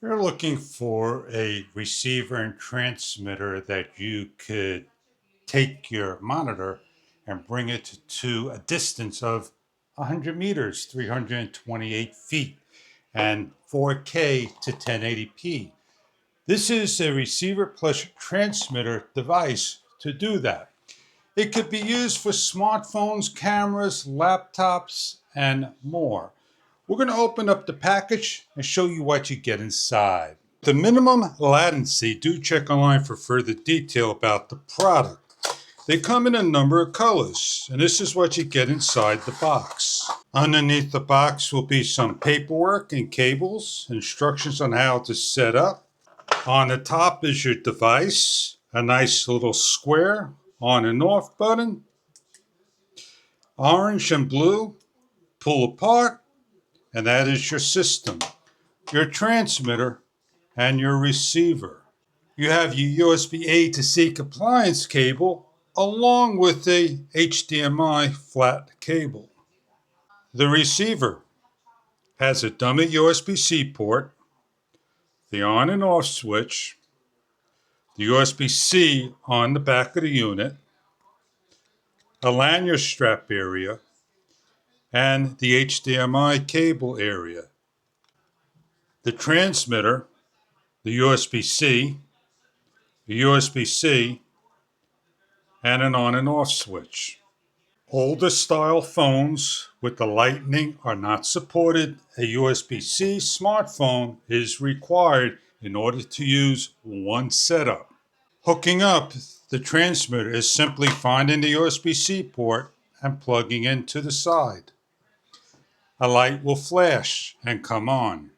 You're looking for a receiver and transmitter that you could take your monitor and bring it to a distance of 100 meters, 328 feet, and 4K to 1080p. This is a receiver plus transmitter device to do that. It could be used for smartphones, cameras, laptops, and more. We're going to open up the package and show you what you get inside. The minimum latency, do check online for further detail about the product. They come in a number of colors, and this is what you get inside the box. Underneath the box will be some paperwork and cables, instructions on how to set up. On the top is your device, a nice little square on and off button. Orange and blue pull apart, and that is your system, your transmitter, and your receiver. You have your USB-A to C compliance cable along with a HDMI flat cable. The receiver has a dummy USB-C port, the on and off switch, the USB-C on the back of the unit, a lanyard strap area, and the HDMI cable area. The transmitter, the USB-C, the USB-C, and an on and off switch. Older style phones with the Lightning are not supported. A USB-C smartphone is required in order to use one setup. Hooking up the transmitter is simply finding the USB-C port and plugging into the side. A light will flash and come on.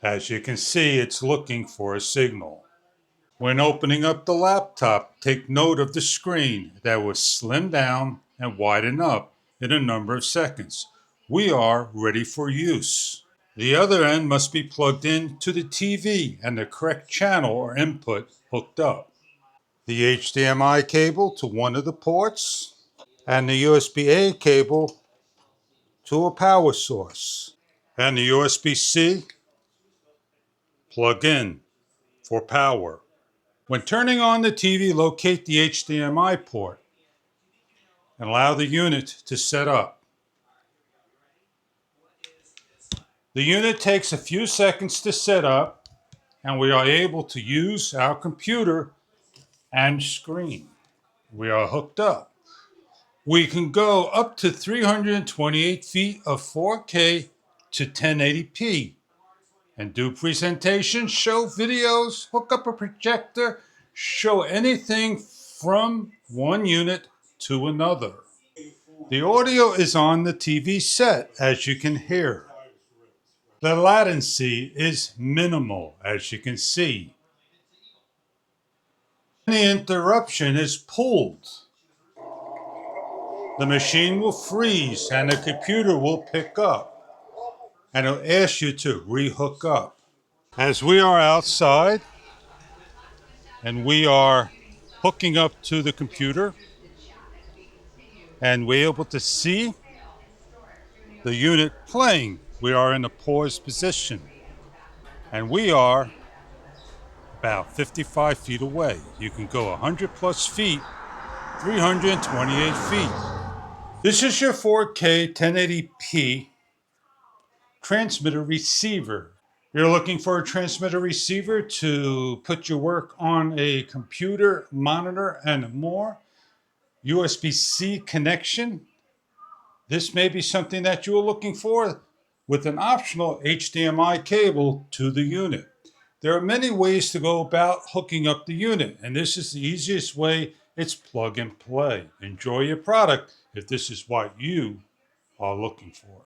As you can see, it's looking for a signal. When opening up the laptop, take note of the screen that will slim down and widen up in a number of seconds. We are ready for use. The other end must be plugged in to the TV and the correct channel or input hooked up. The HDMI cable to one of the ports and the USB-A cable to a power source. And the USB-C plug in for power. When turning on the TV, locate the HDMI port and allow the unit to set up. The unit takes a few seconds to set up, and we are able to use our computer and screen. We are hooked up. We can go up to 328 feet of 4K to 1080p and do presentations, show videos, hook up a projector, show anything from one unit to another. The audio is on the TV set, as you can hear. The latency is minimal, as you can see. Any interruption is pulled. The machine will freeze and the computer will pick up, and it'll ask you to re-hook up. As we are outside and we are hooking up to the computer, and we're able to see the unit playing. We are in a pause position, and we are about 55 feet away. You can go 100 plus feet, 328 feet. This is your 4K 1080p transmitter receiver. You're looking for a transmitter receiver to put your work on a computer, monitor, and more. USB-C connection. This may be something that you are looking for, with an optional HDMI cable to the unit. There are many ways to go about hooking up the unit, and this is the easiest way. It's plug and play. Enjoy your product if this is what you are looking for.